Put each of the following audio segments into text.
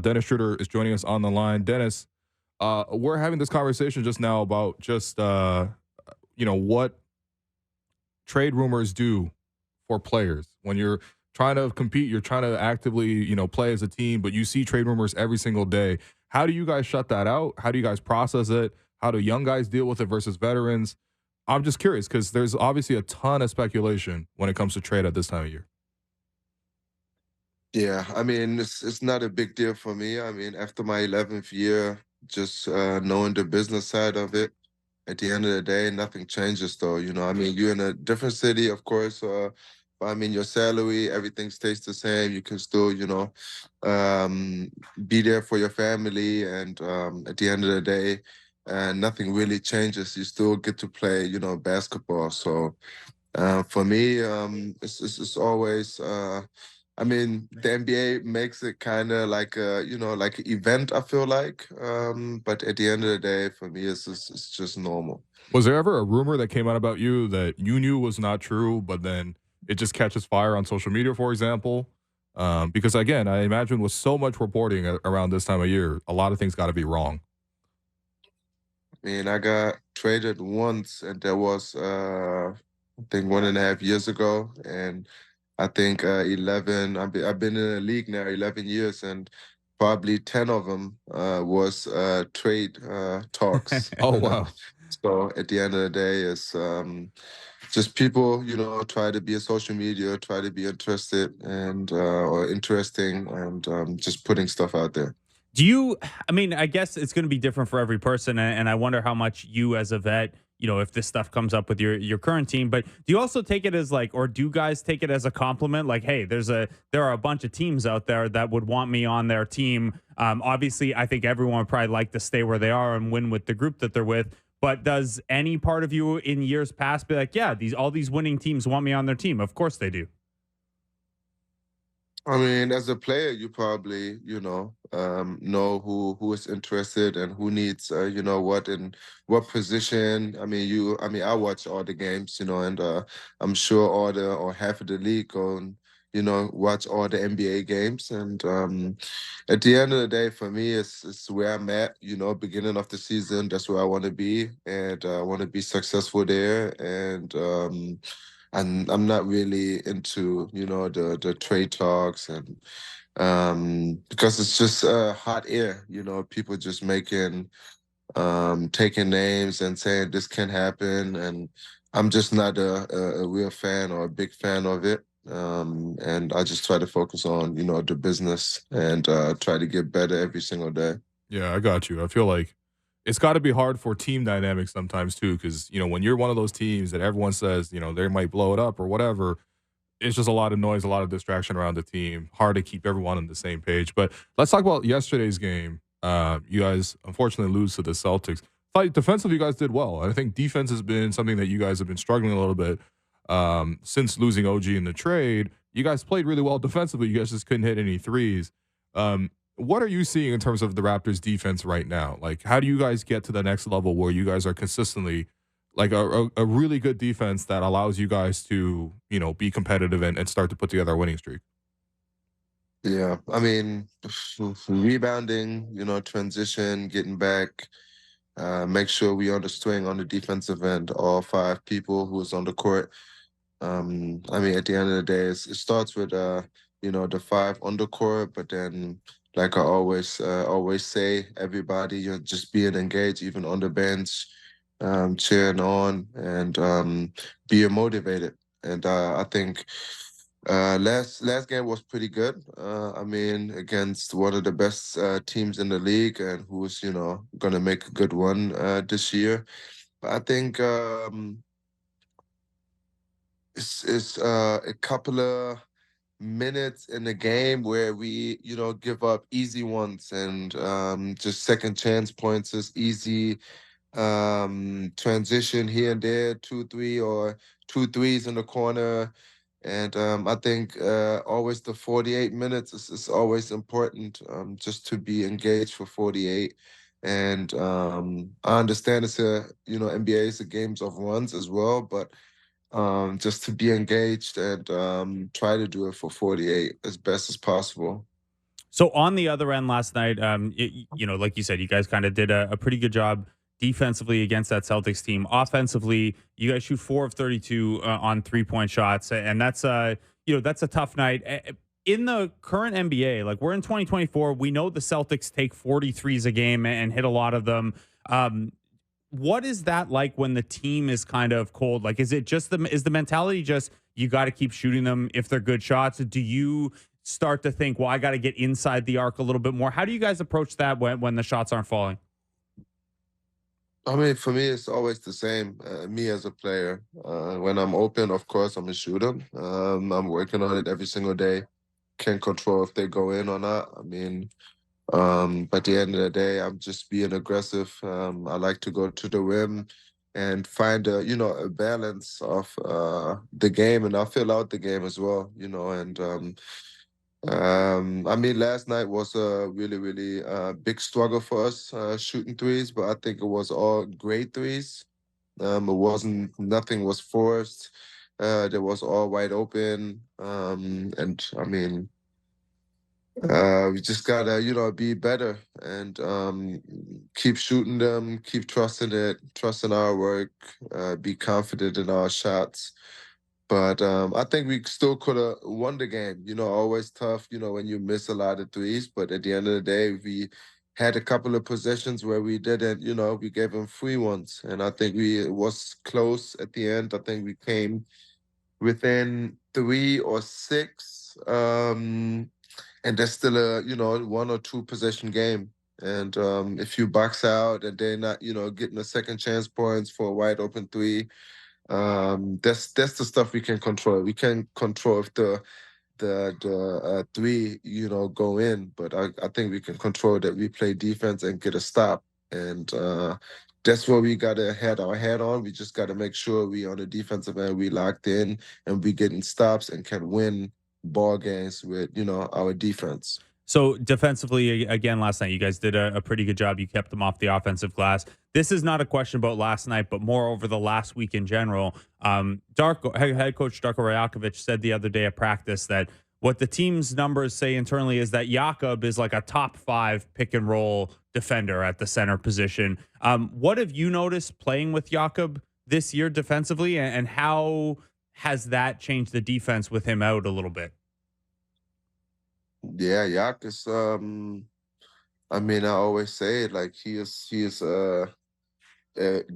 Dennis Schroeder is joining us on the line. Dennis, we're having this conversation just now about just what trade rumors do for players when you're trying to compete. You're trying to actively play as a team, but you see trade rumors every single day. How do you guys shut that out? How do you guys process it? How do young guys deal with it versus veterans? I'm just curious because there's obviously a ton of speculation when it comes to trade at this time of year. Yeah, I mean, it's not a big deal for me. I mean, after my 11th year, just knowing the business side of it, at the end of the day, nothing changes though. I mean, you're in a different city, of course. But I mean, your salary, everything stays the same. You can still, um, be there for your family, and at the end of the day, nothing really changes. You still get to play, basketball. So for me, it's always. I mean, the NBA makes it kind of like a, like an event. I feel like, but at the end of the day, for me, it's just normal. Was there ever a rumor that came out about you that you knew was not true, but then it just catches fire on social media, for example? Because again, I imagine with so much reporting around this time of year, a lot of things got to be wrong. I mean, I got traded once, and that was, I think, 1.5 years ago, and I think 11. I've been in the league now 11 years, and probably 10 of them was trade talks. Oh wow. So at the end of the day, it's just people, try to be a social media, try to be interested and or interesting, and just putting stuff out there. Do you, I mean, I guess it's going to be different for every person. And I wonder how much you as a vet, if this stuff comes up with your current team, but do you also take it as like, or do guys take it as a compliment? Like, hey, there are a bunch of teams out there that would want me on their team. Obviously, I think everyone would probably like to stay where they are and win with the group that they're with. But does any part of you in years past be like, yeah, all these winning teams want me on their team? Of course they do. I mean, as a player, you probably, know who is interested and who needs, what in what position. I mean, I watch all the games, and I'm sure all the or half of the league go and, watch all the NBA games. And at the end of the day, for me, it's where I'm at. Beginning of the season, that's where I want to be, and I want to be successful there. And I'm not really into the trade talks, and because it's just hot air, people just making taking names and saying this can happen, and I'm just not a real fan or a big fan of it. And I just try to focus on the business, and try to get better every single day. Yeah, I got you. I feel like it's got to be hard for team dynamics sometimes too, because when you're one of those teams that everyone says they might blow it up or whatever, it's just a lot of noise, a lot of distraction around the team. Hard to keep everyone on the same page. But let's talk about yesterday's game. You guys unfortunately lose to the Celtics. Fight defensively, you guys did well. I think defense has been something that you guys have been struggling a little bit since losing OG in the trade. You guys played really well defensively. You guys just couldn't hit any threes. What are you seeing in terms of the Raptors defense right now? Like, how do you guys get to the next level where you guys are consistently like a really good defense that allows you guys to, be competitive and start to put together a winning streak? Yeah, I mean, rebounding, transition, getting back, make sure we on the swing on the defensive end, all five people who's on the court. I mean, at the end of the day, it starts with the five on the court, but then, like I always say, everybody, you're just being engaged, even on the bench, cheering on, and being motivated. And I think last game was pretty good. I mean, against one of the best teams in the league, and who's gonna make a good one this year. But I think it's a couple of minutes in the game where we give up easy ones, and just second chance points is easy, transition here and there, two, three, or two threes in the corner. And I think always the 48 minutes is always important, just to be engaged for 48. And I understand it's NBA is a games of runs as well, but just to be engaged and try to do it for 48 as best as possible. So on the other end last night, you know, like you said, you guys kind of did a pretty good job defensively against that Celtics team. Offensively, you guys shoot 4 of 32 on 3-point shots, and that's you know, that's a tough night. In the current NBA, like we're in 2024, we know the Celtics take 43s a game and hit a lot of them. Um, what is that like when the team is kind of cold? Like, is it just is the mentality just you got to keep shooting them if they're good shots? Do you start to think, well, I got to get inside the arc a little bit more? How do you guys approach that when the shots aren't falling? I mean, for me, it's always the same. Me as a player, when I'm open, of course, I'm a shooter. I'm working on it every single day. Can't control if they go in or not. I mean, but at the end of the day, I'm just being aggressive. I like to go to the rim and find a balance of the game, and I'll fill out the game as well, and I mean, last night was a really, really big struggle for us shooting threes, but I think it was all great threes. It wasn't, nothing was forced. There was all wide open. And I mean, we just gotta, be better and keep shooting them, keep trusting it, trusting our work, be confident in our shots. But I think we still could have won the game. Always tough, when you miss a lot of threes. But at the end of the day, we had a couple of possessions where we didn't, we gave them free ones. And I think it was close at the end. I think we came within 3 or 6. And there's still a, 1 or 2 possession game. And if you box out and they're not, getting a second chance points for a wide open three, that's the stuff we can control. We can control if the three go in, but I think we can control that we play defense and get a stop, and that's what we gotta had our head on. We just gotta make sure we on the defensive end we locked in and we getting stops and can win ball games with our defense. So defensively, again, last night you guys did a pretty good job. You kept them off the offensive glass. This is not a question about last night, but more over the last week in general. Head coach Darko Rajakovic said the other day at practice that what the team's numbers say internally is that Jakob is like a top 5 pick and roll defender at the center position. What have you noticed playing with Jakob this year defensively, and how has that changed the defense with him out a little bit? Yeah, Yak is. I mean, I always say it like he is a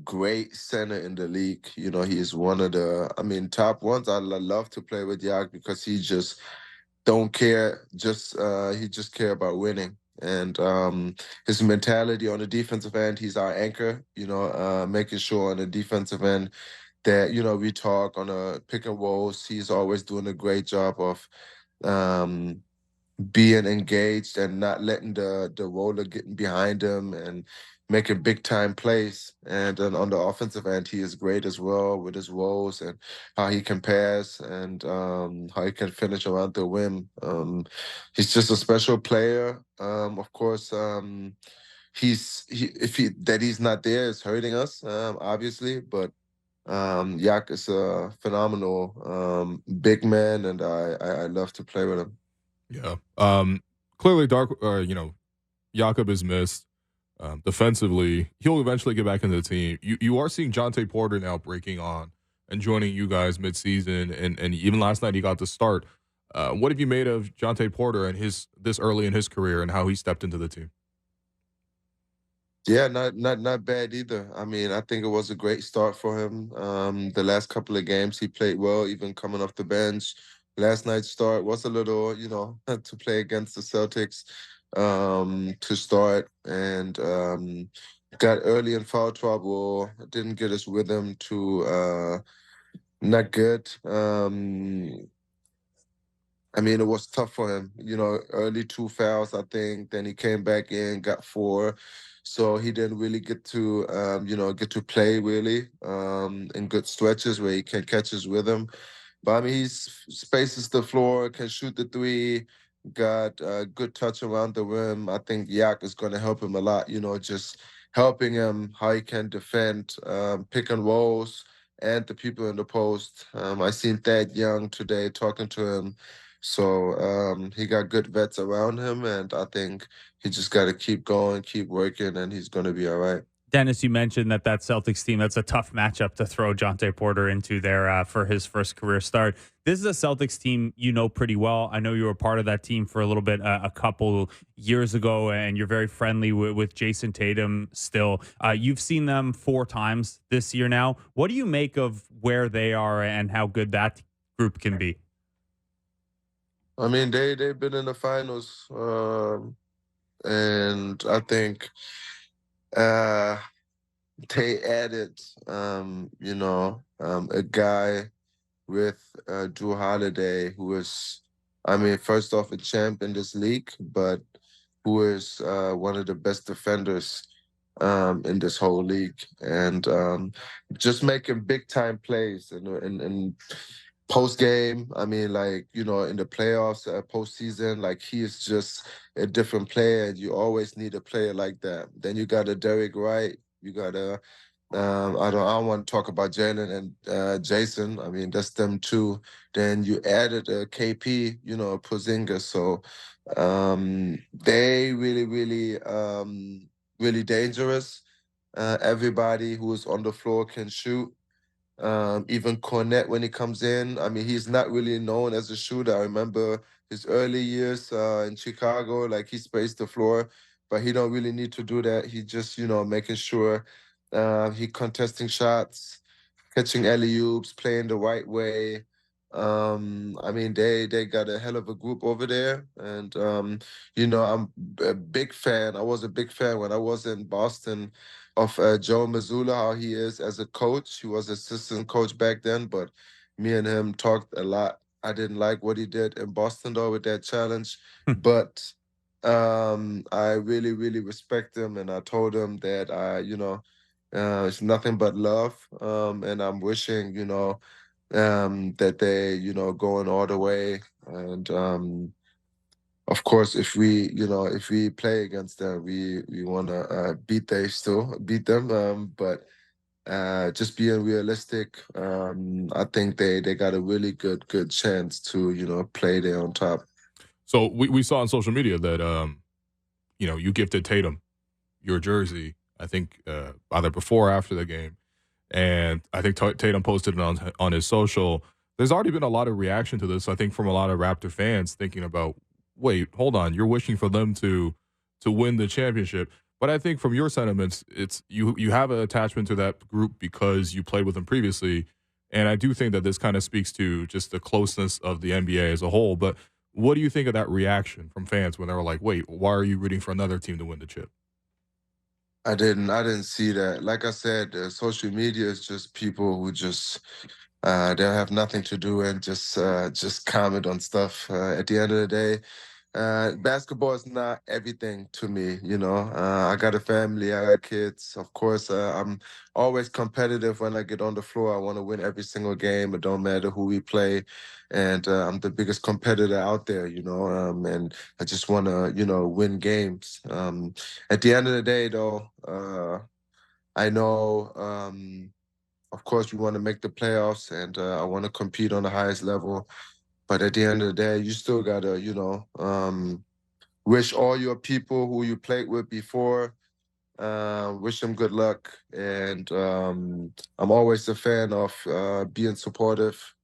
great center in the league. He is one of the, I mean, top ones. Love to play with Yak because he just don't care. He just care about winning. And his mentality on the defensive end, he's our anchor. Making sure on the defensive end that we talk on a pick and rolls. He's always doing a great job of um being engaged and not letting the roller getting behind him and making big time plays. And then on the offensive end, he is great as well with his rolls and how he can pass and how he can finish around the rim. He's just a special player. Of course, if he's not there, it's hurting us, obviously, but. Yak is a phenomenal big man, and I love to play with him. Yeah. Clearly, Jakob is missed. Defensively, he'll eventually get back into the team. You are seeing Jonte Porter now breaking on and joining you guys midseason, and even last night he got to start. What have you made of Jonte Porter and this early in his career and how he stepped into the team? Yeah, not bad either. I mean, I think it was a great start for him. The last couple of games he played well, even coming off the bench. Last night's start was a little, to play against the Celtics, to start and got early in foul trouble. Didn't get his rhythm to not good. I mean, it was tough for him. Early 2 fouls, I think. Then he came back in, got 4. So he didn't really get to, get to play really in good stretches where he can catch his rhythm. But I mean, he spaces the floor, can shoot the three, got a good touch around the rim. I think Yak is going to help him a lot, just helping him how he can defend pick and rolls and the people in the post. I seen Thad Young today talking to him So he got good vets around him, and I think he just got to keep going, keep working, and he's going to be all right. Dennis, you mentioned that Celtics team, that's a tough matchup to throw Jonte Porter into there for his first career start. This is a Celtics team you know pretty well. I know you were part of that team for a little bit a couple years ago, and you're very friendly with Jayson Tatum still. You've seen them 4 times this year now. What do you make of where they are and how good that group can be? I mean, they've been in the finals, and I think uh, they added, a guy with Drew Holiday, who is, I mean, first off, a champ in this league, but who is one of the best defenders in this whole league, and just making big time plays in post game. I mean, like, in the playoffs, postseason, like, he is just a different player, and you always need a player like that. Then you got a Derek Wright, you got a I don't want to talk about Jalen and Jason. I mean, that's them too. Then you added a KP, Porzingis. So they really, really, really dangerous. Everybody who is on the floor can shoot. Even Cornette, when he comes in, I mean, he's not really known as a shooter. I remember his early years in Chicago, like, he spaced the floor, but he don't really need to do that. He just, making sure he contesting shots, catching alley-oops, playing the right way. I mean, they got a hell of a group over there, and I'm a big fan. I was a big fan when I was in Boston of Joe Mazzulla, how he is as a coach. He was assistant coach back then, but me and him talked a lot. I didn't like what he did in Boston though with that challenge, but I really, really respect him, and I told him that it's nothing but love, and I'm wishing, that they, going all the way. And of course, if we play against them, we want to beat them. But just being realistic, I think they got a really good chance to, play there on top. So we saw on social media that you gifted Tatum your jersey. I think either before or after the game, and I think Tatum posted it on his social. There's already been a lot of reaction to this. I think from a lot of Raptor fans thinking about, wait, hold on, you're wishing for them to win the championship. But I think from your sentiments, it's you have an attachment to that group because you played with them previously, and I do think that this kind of speaks to just the closeness of the NBA as a whole. But what do you think of that reaction from fans when they were like, wait, why are you rooting for another team to win the chip? I didn't see that. Like I said, social media is just people who just they have nothing to do and just comment on stuff. At the end of the day, basketball is not everything to me. I got a family, I got kids. Of course, I'm always competitive when I get on the floor. I want to win every single game. It don't matter who we play, and I'm the biggest competitor out there. And I just want to, win games. At the end of the day, though, I know. Of course, we want to make the playoffs, and I want to compete on the highest level. But at the end of the day, you still gotta, wish all your people who you played with before, wish them good luck. And I'm always a fan of being supportive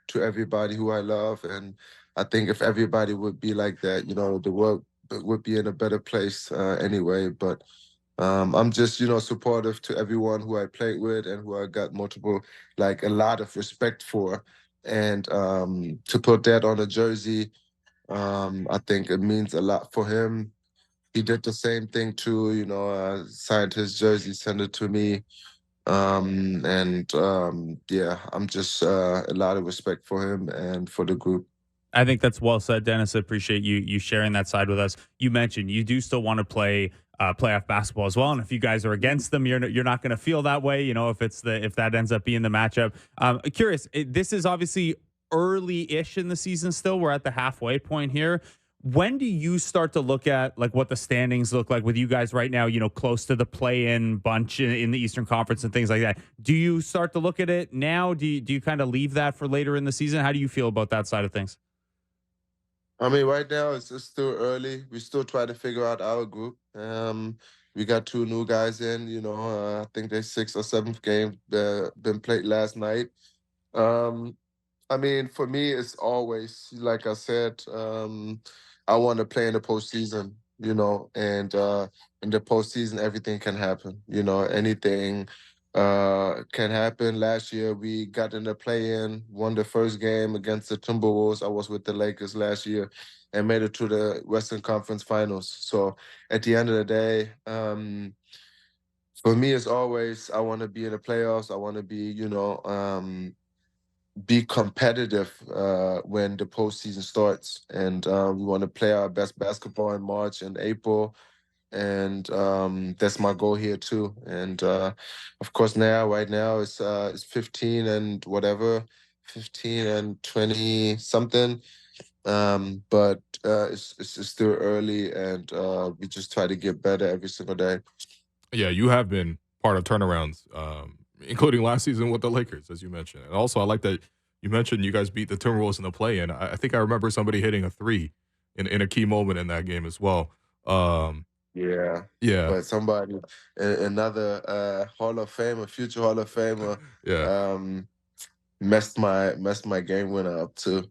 to everybody who I love. And I think if everybody would be like that, the world would be in a better place anyway. But I'm just, supportive to everyone who I played with and who I got a lot of respect for. And to put that on a jersey, I think it means a lot for him. He did the same thing too, signed his jersey, sent it to me. And yeah, I'm just a lot of respect for him and for the group. I think that's well said, Dennis. I appreciate you sharing that side with us. You mentioned you do still want to play playoff basketball as well, and if you guys are against them, you're not going to feel that way. If that ends up being the matchup. Curious. This is obviously early-ish in the season. Still, we're at the halfway point here. When do you start to look at like what the standings look like with you guys right now? Close to the play-in bunch in the Eastern Conference and things like that. Do you start to look at it now? Do you kind of leave that for later in the season? How do you feel about that side of things? I mean, right now it's still early. We still try to figure out our group. We got two new guys in. I think their sixth or seventh game been played last night. Um, I mean, for me, it's always like I said. I want to play in the postseason. And in the postseason, everything can happen. Anything can happen. Last year, we got in the play-in, won the first game against the Timberwolves. I was with the Lakers last year, and made it to the Western Conference Finals. So at the end of the day, for me, it's always I want to be in the playoffs. I want to be competitive when the postseason starts, and we want to play our best basketball in March and April, and that's my goal here too. And of course, right now, it's 15 and whatever, 15 and 20 something. But it's still early, and we just try to get better every single day. Yeah, you have been part of turnarounds, including last season with the Lakers, as you mentioned. And also, I like that you mentioned you guys beat the Timberwolves in the play-in. I think I remember somebody hitting a three in a key moment in that game as well. Um, Yeah, yeah, but somebody, another Hall of Famer, future Hall of Famer, yeah, um, messed my game winner up too.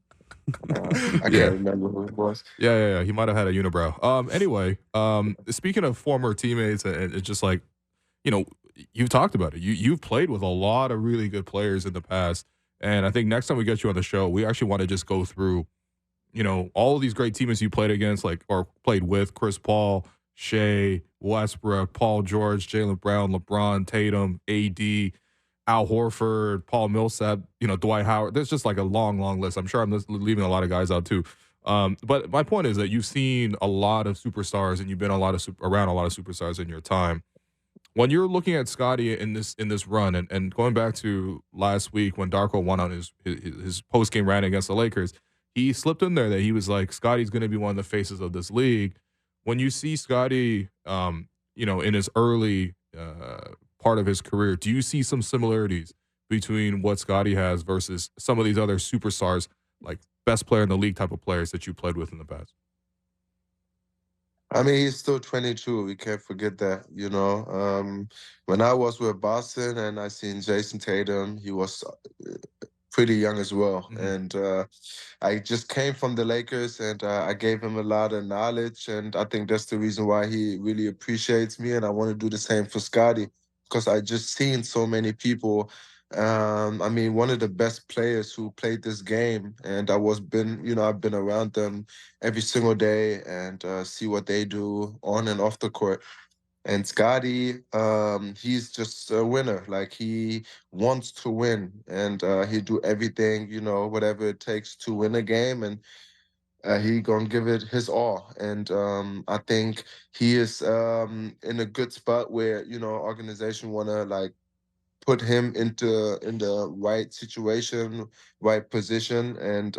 I yeah. can't remember who it was. Yeah. He might have had a unibrow. Anyway, speaking of former teammates and it's just like, you know, you've talked about it. You've played with a lot of really good players in the past. And I think next time we get you on the show, we actually want to just go through, all of these great teammates you played against, like or played with Chris Paul, Shea, Westbrook, Paul George, Jaylen Brown, LeBron, Tatum, AD, Al Horford, Paul Millsap, Dwight Howard. There's just like a long, long list. I'm sure I'm just leaving a lot of guys out too. But my point is that you've seen a lot of superstars and you've been around a lot of superstars in your time. When you're looking at Scottie in this run, and going back to last week when Darko won on his post game rant against the Lakers, he slipped in there that he was like, Scottie's going to be one of the faces of this league. When you see Scottie, in his early part of his career, do you see some similarities between what Scottie has versus some of these other superstars, like best player in the league type of players that you played with in the past? I mean, he's still 22. We can't forget that. When I was with Boston and I seen Jayson Tatum, he was pretty young as well. Mhm. And I just came from the Lakers, and I gave him a lot of knowledge. And I think that's the reason why he really appreciates me. And I want to do the same for Scotty, because I just seen so many people. I mean, one of the best players who played this game, and I've been around them every single day and see what they do on and off the court. And Scotty, he's just a winner. Like, he wants to win, and he do everything, whatever it takes to win a game, and he gonna give it his all. And I think he is in a good spot where organization wanna like put him in the right situation, right position, and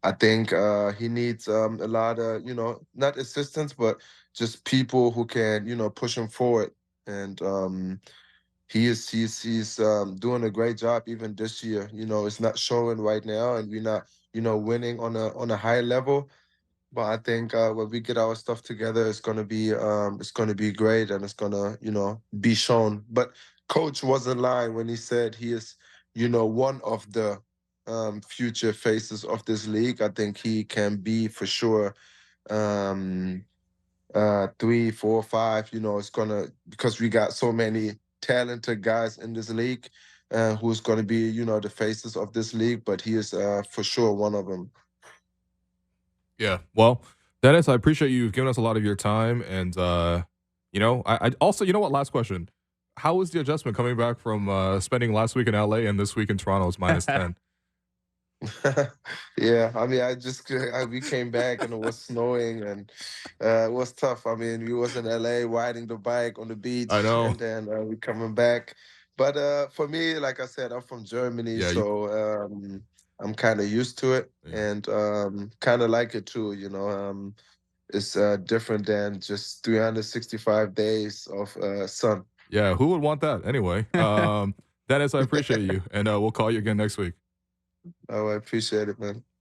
I think he needs a lot of, not assistance, but just people who can, push him forward. And he's doing a great job even this year. It's not showing right now, and we're not, winning on a high level. But I think when we get our stuff together, it's gonna be great, and it's gonna be shown. But coach wasn't lying when he said he is one of the future faces of this league. I think he can be for sure um, 3, 4, 5. It's gonna because we got so many talented guys in this league. Who's going to be, the faces of this league, but he is for sure one of them. Yeah. Well, Dennis, I appreciate you giving us a lot of your time. And, I also, what? Last question. How was the adjustment coming back from spending last week in LA and this week in Toronto is -10? Yeah, I mean, we came back and it was snowing, and it was tough. I mean, we was in LA riding the bike on the I beach, know. and then we coming back. But for me, like I said, I'm from Germany, Yeah. so I'm kind of used to it, Yeah. and kind of like it too. It's different than just 365 days of sun. Yeah. Who would want that anyway? Dennis, I appreciate you. And we'll call you again next week. Oh, I appreciate it, man.